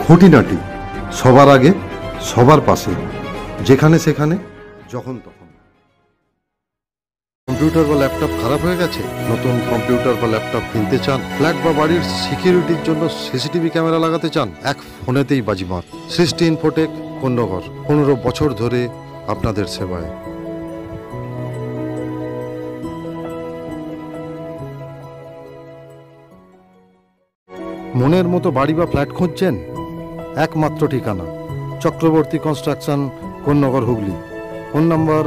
খুঁটিনাটি সবার আগে সবার পাশে, যেখানে সেখানে যখন তখন। কম্পিউটার বা ল্যাপটপ খারাপ হয়ে গেছে, নতুন কম্পিউটার বা ল্যাপটপ কিনতে চান, ফ্ল্যাট বা বাড়ির সিকিউরিটির জন্য সিসিটিভি ক্যামেরা লাগাতে চান, এক ফোনেতেই বাজিমাত। সৃষ্টি ইনফোটেক, কোন্নগর, 15 বছর ধরে আপনাদের সেবায়। মনের মতো বাড়ি বা ফ্ল্যাট খুঁজছেন? একমাত্র ঠিকানা চক্রবর্তী কনস্ট্রাকশন, কোন্নগর, হুগলি। ফোন নম্বর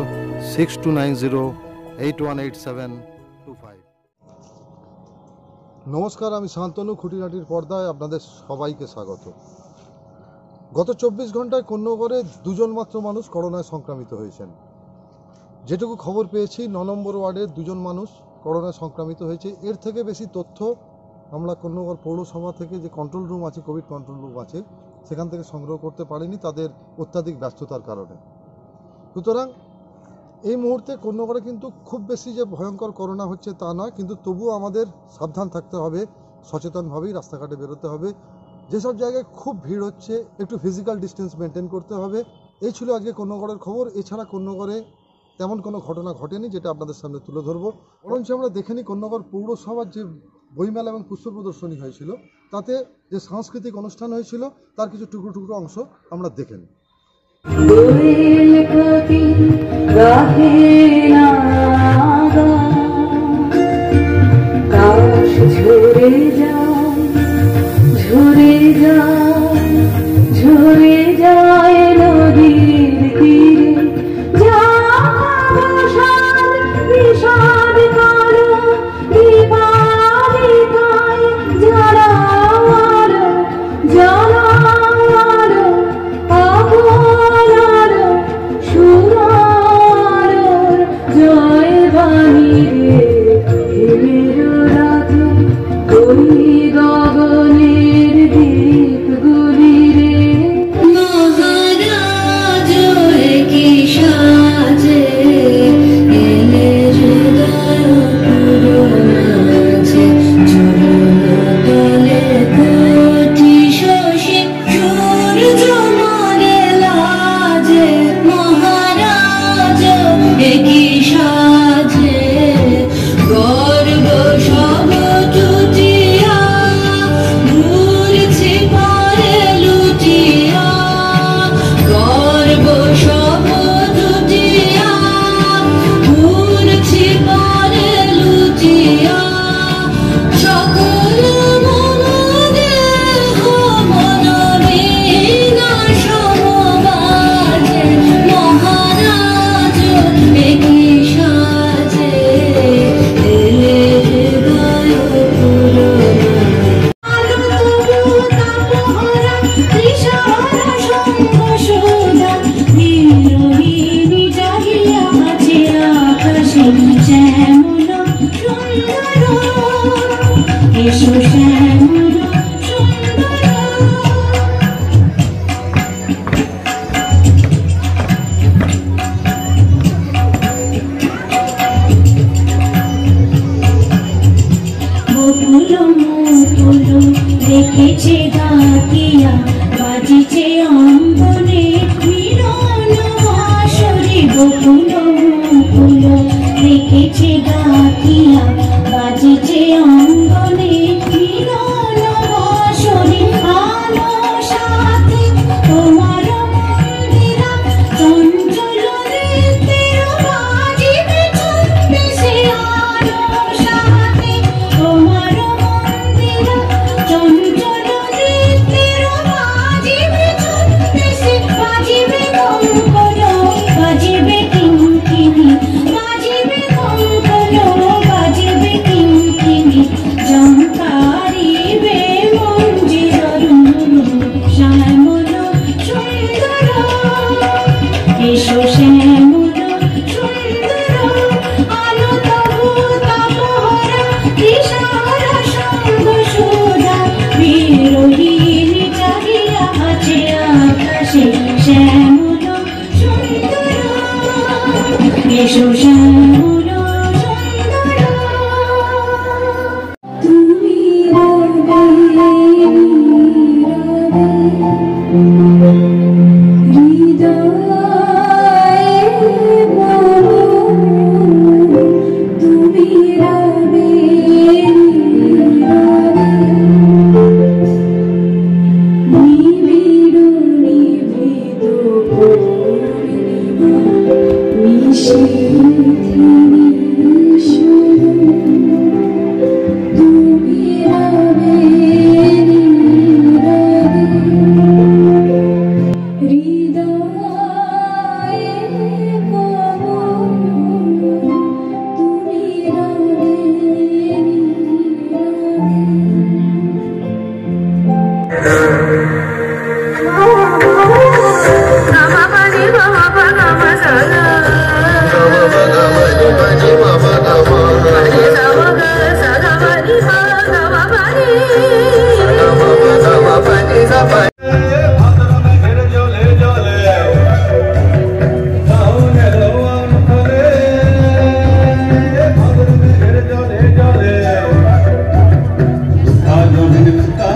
6290818725। নমস্কার, আমি শান্তনু। খুঁটিনাটির পর্দায় আপনাদের সবাইকে স্বাগত। গত 24 ঘন্টায় কোন্নগরে 2 জন মাত্র মানুষ করোনায় সংক্রামিত হয়েছেন। যেটুকু খবর পেয়েছি, 9 নম্বর ওয়ার্ডের 2 জন মানুষ করোনায় সংক্রামিত হয়েছে। এর থেকে বেশি তথ্য আমরা কোন্নগর পৌরসভা থেকে যে কন্ট্রোল রুম আছে, কোভিড কন্ট্রোল রুম আছে, সেখান থেকে সংগ্রহ করতে পারিনি তাদের অত্যাধিক ব্যস্ততার কারণে। সুতরাং এই মুহূর্তে কোন্নগরে কিন্তু খুব বেশি যে ভয়ঙ্কর করোনা হচ্ছে তা নয়, কিন্তু তবুও আমাদের সাবধান থাকতে হবে, সচেতনভাবেই রাস্তাঘাটে বেরোতে হবে। যেসব জায়গায় খুব ভিড় হচ্ছে একটু ফিজিক্যাল ডিস্টেন্স মেনটেন করতে হবে। এই ছিল আজকে কোন্নগরের খবর। এছাড়া কোন্নগরে তেমন কোনো ঘটনা ঘটেনি যেটা আপনাদের সামনে তুলে ধরবো। বরঞ্চ আমরা দেখে নিই কোন্নগর পৌরসভার যে বইমেলা এবং পুষ্প প্রদর্শনী হয়েছিল, তাতে যে সাংস্কৃতিক অনুষ্ঠান হয়েছিল তার কিছু টুকরো টুকরো অংশ আমরা দেখে নিই। বাজিবে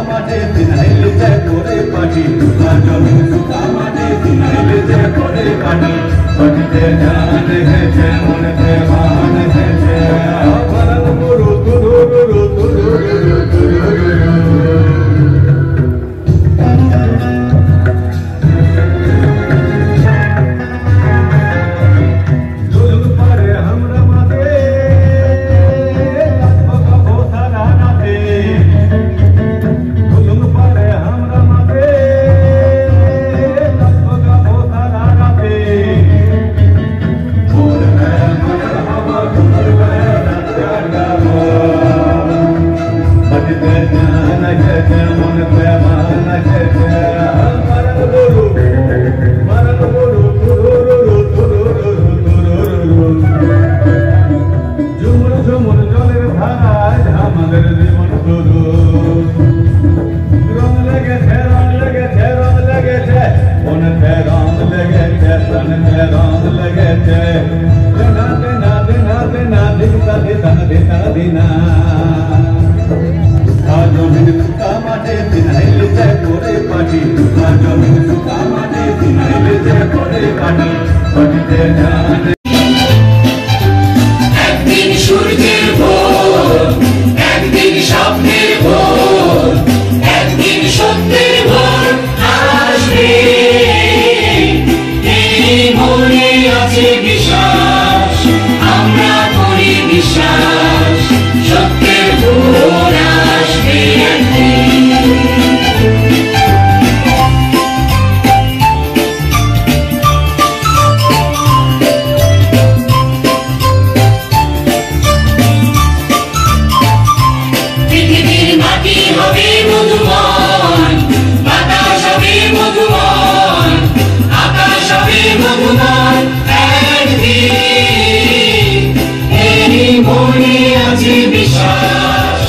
মাঠে দিনাইলে যায় করে পাটি জমিন সুতা মাঠে দিনাইলে যায় করে পাটি পাটিতে জান হেছে মনেতে মান হেছে মরণ গুরু তুরু একদিন সূর্যের ভোর, একদিন স্বপ্নের ভোর, একদিন সত্যের ভোর আসবে। এই মনে আছে বিশ্বাস, আমরা করি বিশ্বাস, সত্যের ভোর আসবে একদিন। পৃথিবীর মাটি হবে মধুময়, বাতাস হবে মধুময়, আকাশ হবে মধুময় একদিন। এই মনে আছে বিশ্বাস,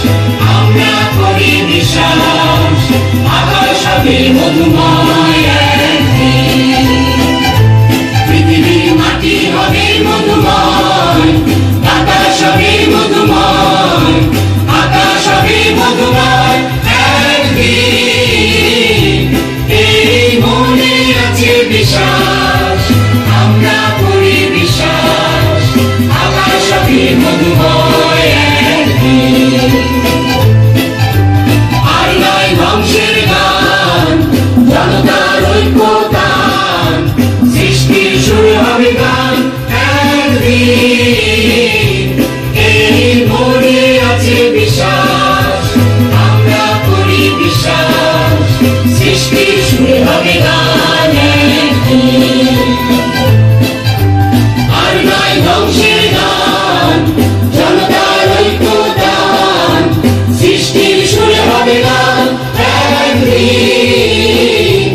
আমরা করি বিশ্বাস, আকাশ হবে মধুময় একদিন। পৃথিবীর মাটি হবে মধুময়, বাতাস হবে মধুময়, আকাশ হবে মধুময় একদিন। এই মনে আছে বিশ্বাস, আমরা করি বিশ্বাস, আকাশ হবে মধুময় একদিন। আর নয় ধ্বংসের গান, জনতার ঐক্যতান, সৃষ্টির শুরু হবে গান একদিন। এই মনে আছে বিশ্বাস, আমরা করি বিশ্বাস, সৃষ্টির শুরু হবে গান একদিন। আর নয় ধ্বংসের গান, জনতার ঐক্যতান, সৃষ্টির শুরু হবে গান একদিন।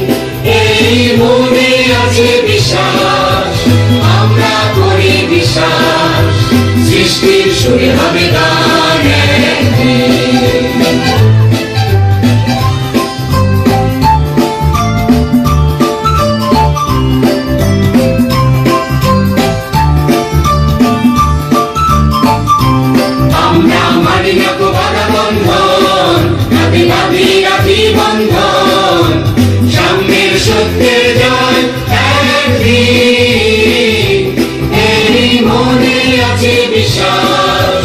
এই মনে আছে বিশ্বাস, আমরা করি বিশ্বাস, সৃষ্টির শুরু হবে গান একদিন। আমরা মানি না কো বাধা বন্ধন, রাধি রাধি রাধি বন্ধন, সাম্যের সত্যের জয় একদিন। এই মনে আছে বিশ্বাস,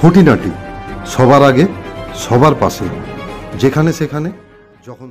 খুঁটিনাটি সবার আগে সবার পাশে, যেখানে সেখানে যখন